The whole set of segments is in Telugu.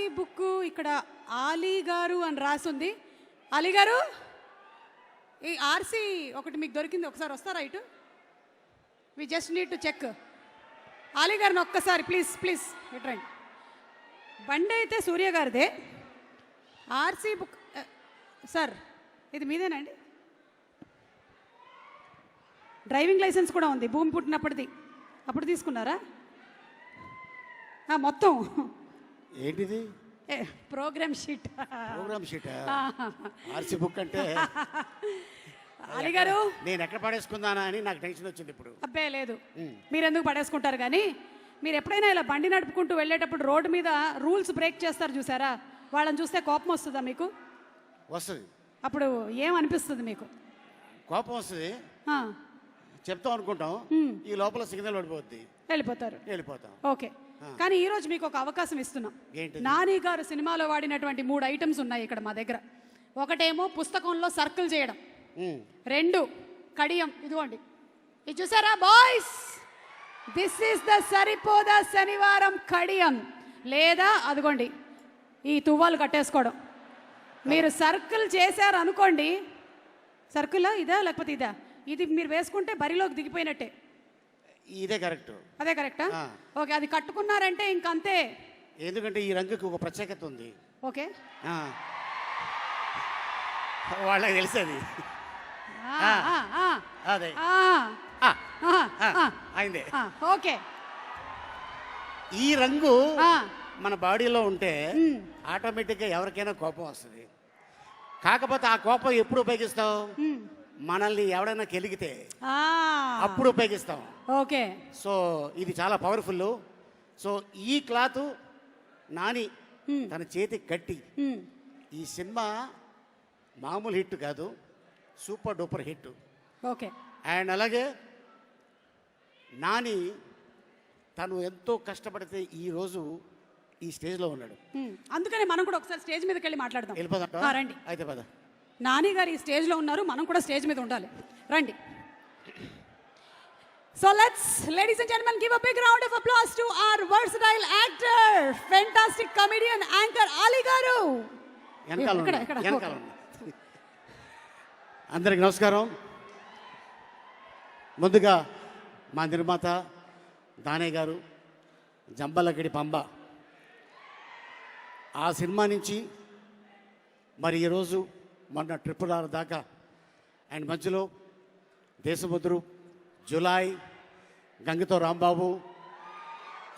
ఈ బుక్ ఇక్కడ ఆలీ గారు అని రాసింది. అలీ గారు, ఈ ఆర్సీ ఒకటి మీకు దొరికింది, ఒకసారి వస్తారా ఇటు? We just need to check. Ali గారిని ఒక్కసారి ప్లీజ్ ప్లీజ్ ఇటు రండి. బండి అయితే సూర్య గారిదే. ఆర్సీ బుక్ సార్ ఇది మీదేనండి? డ్రైవింగ్ లైసెన్స్ కూడా ఉంది, భూమి పుట్టినప్పటిది. అప్పుడు తీసుకున్నారా? మొత్తం ఏంటిది? Program sheet. Program sheet RC book అంటే అలీ గారు, నేను ఎక్కడ పడేసుకుందానా అని నాకు టెన్షన్ వచ్చింది ఇప్పుడు. అబ్బే లేదు, మీరు ఎందుకు పడేసుకుంటారు కానీ, మీరు ఎప్పుడైనా ఇలా బండి నడుపుకుంటూ వెళ్ళేటప్పుడు రోడ్డు మీద రూల్స్ బ్రేక్ చేస్తారు చూసారా, వాళ్ళని చూస్తే కోపం వస్తుందా మీకు? వస్తుంది. అప్పుడు ఏమనిపిస్తుంది మీకు? కోపం వస్తుంది, చెప్తాం అనుకుంటాం, ఈ లోపల సిగ్నల్ పడిపోద్ది, వెళ్ళిపోతాం. ఓకే, కానీ ఈరోజు మీకు ఒక అవకాశం ఇస్తున్నాం. నాని గారు సినిమాలో వాడినటువంటి 3 ఐటమ్స్ ఉన్నాయి ఇక్కడ మా దగ్గర. ఒకటేమో పుస్తకంలో సర్కిల్ చేయడం, 2 కడియం, ఇదిగోండి ఇది చూసారా బాయ్స్, దిస్ ఈస్ ద సరిపోదా శనివారం కడియం, లేదా అదిగోండి ఈ తువ్వాలు కట్టేసుకోవడం. మీరు సర్కిల్ చేశారు అనుకోండి, సర్కిల్ ఇదా లేకపోతే ఇదా, ఇది మీరు వేసుకుంటే బరిలోకి దిగిపోయినట్టే. ఇదే కరెక్ట్. అదే కరెక్టా? ఓకే, అది కట్టుకున్నారంటే ఇంకంతే. ఎందుకంటే ఈ రంగుకి ఒక ప్రత్యేకత ఉంది. ఓకే, వాళ్ళకి తెలిసేది. అదే అయిందే. ఓకే, ఈ రంగు మన బాడీలో ఉంటే ఆటోమేటిక్గా ఎవరికైనా కోపం వస్తుంది. కాకపోతే ఆ కోపం ఎప్పుడు ఉపయోగిస్తాం? మనల్ని ఎవడైనా కెలిగితే అప్పుడు ఉపయోగిస్తాం. ఓకే, సో ఇది చాలా పవర్ఫుల్. సో ఈ క్లాత్ నాని తన చేతికి కట్టి, ఈ సినిమా మామూలు హిట్ కాదు, super duper hit. Okay, and అలాగే నాని తను ఎంతో కష్టపడితే ఈరోజు ఈ స్టేజ్లో ఉన్నాడు. అందుకని మనం కూడా ఒకసారి స్టేజ్ మీదకి వెళ్ళి మాట్లాడదాం. వెళ్ళిపోదాం, రండి. అయితే పద. నాని గారు ఈ స్టేజ్లో ఉన్నారు, మనం కూడా స్టేజ్ మీద ఉండాలి, రండి. So let's, ladies and gentlemen, give a big round of applause to our versatile actor, fantastic comedian, anchor Ali garu. అందరికి నమస్కారం. ముందుగా మా నిర్మాత దానయ్య గారు, జంబలగడి పంబ, ఆ సినిమా నుంచి మరి ఈరోజు మొన్న RRR దాకా, అండ్ మధ్యలో దేశముద్రు, జులై, గంగతో రాంబాబు,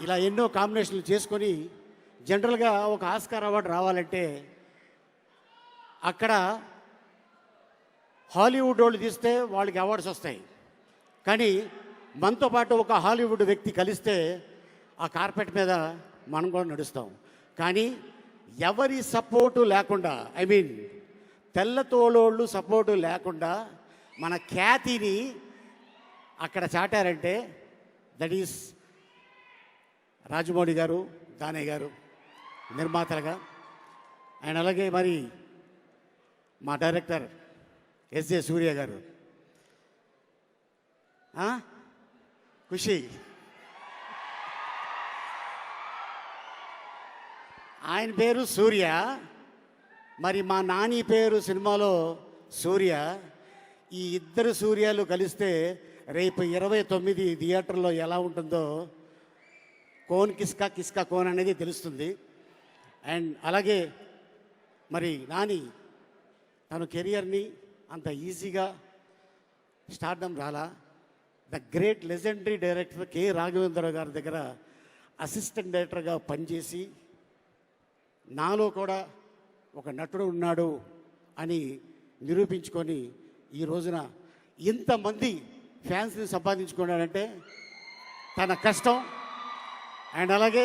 ఇలా ఎన్నో కాంబినేషన్లు చేసుకొని జనరల్గా ఒక ఆస్కార్ అవార్డు రావాలంటే అక్కడ హాలీవుడ్ వాళ్ళు తీస్తే వాళ్ళకి అవార్డ్స్ వస్తాయి. కానీ మనతో పాటు ఒక హాలీవుడ్ వ్యక్తి కలిస్తే ఆ కార్పెట్ మీద మనం కూడా నడుస్తాం. కానీ ఎవరి సపోర్టు లేకుండా, ఐ మీన్ తెల్లతోళోళ్ళు సపోర్టు లేకుండా మన ఖ్యాతిని అక్కడ చాటారంటే దట్ ఈస్ రాజమౌళి గారు, దానయ్య గారు నిర్మాతలుగా. అండ్ అలాగే మరి మా డైరెక్టర్ ఎస్జే సూర్య గారు, ఖుషి, ఆయన పేరు సూర్య, మరి మా నాని పేరు సినిమాలో సూర్య. ఈ ఇద్దరు సూర్యాలు కలిస్తే రేపు 29 థియేటర్లో ఎలా ఉంటుందో కోన్ కిస్కా కిస్కా కోన్ అనేది తెలుస్తుంది. అండ్ అలాగే మరి నాని తన కెరియర్ని అంత ఈజీగా స్టార్డమ్ రాలా. The great legendary director K Raghavendra గారి దగ్గర అసిస్టెంట్ డైరెక్టర్గా పనిచేసి నాలో కూడా ఒక నటుడు ఉన్నాడు అని నిరూపించుకొని ఈ రోజున ఇంతమంది ఫ్యాన్స్ని సంపాదించుకున్నాడంటే తన కష్టం. అండ్ అలాగే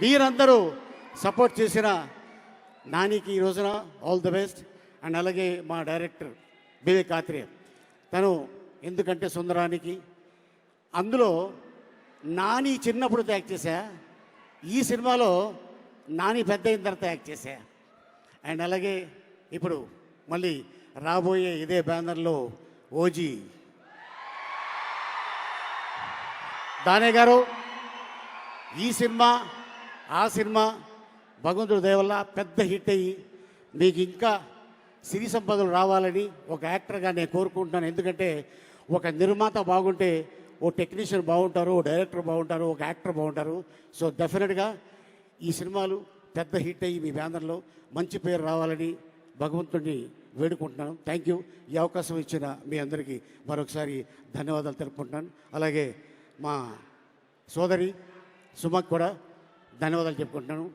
మీరందరూ సపోర్ట్ చేసిన నానికి ఈ రోజున ఆల్ ది బెస్ట్. అండ్ అలాగే మా డైరెక్టర్ వివేక్ ఆత్రేయ, తను ఎందుకంటే సుందరానికి అందులో నాని చిన్నప్పుడు యాక్ట్ చేశా, ఈ సినిమాలో నాని పెద్ద అయిన తర్వాత యాక్ట్ చేశా. అండ్ అలాగే ఇప్పుడు మళ్ళీ రాబోయే ఇదే బ్యానర్లో ఓజీ దానయ్య గారు, ఈ సినిమా ఆ సినిమా భగవంతుడి దయ వల్ల పెద్ద హిట్ అయ్యి మీకు ఇంకా సిరి సంపదలు రావాలని ఒక యాక్టర్గా నేను కోరుకుంటున్నాను. ఎందుకంటే ఒక నిర్మాత బాగుంటే ఓ టెక్నీషియన్ బాగుంటారు, ఓ డైరెక్టర్ బాగుంటారు, ఒక యాక్టర్ బాగుంటారు. సో డెఫినెట్గా ఈ సినిమాలు పెద్ద హిట్ అయ్యి మీ బ్యానర్లో మంచి పేరు రావాలని భగవంతుడిని వేడుకుంటున్నాను. Thank you. ఈ అవకాశం ఇచ్చిన మీ అందరికీ మరొకసారి ధన్యవాదాలు తెలుపుకుంటున్నాను. అలాగే మా సోదరి సుమకు కూడా ధన్యవాదాలు చెప్పుకుంటున్నాను.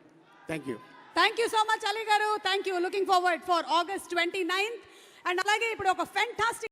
Thank you. Thank you so much Ali గారు. Thank you. Looking forward for August 29th. And అలాగే ఇప్పుడు ఒక ఫెంటాస్టిక్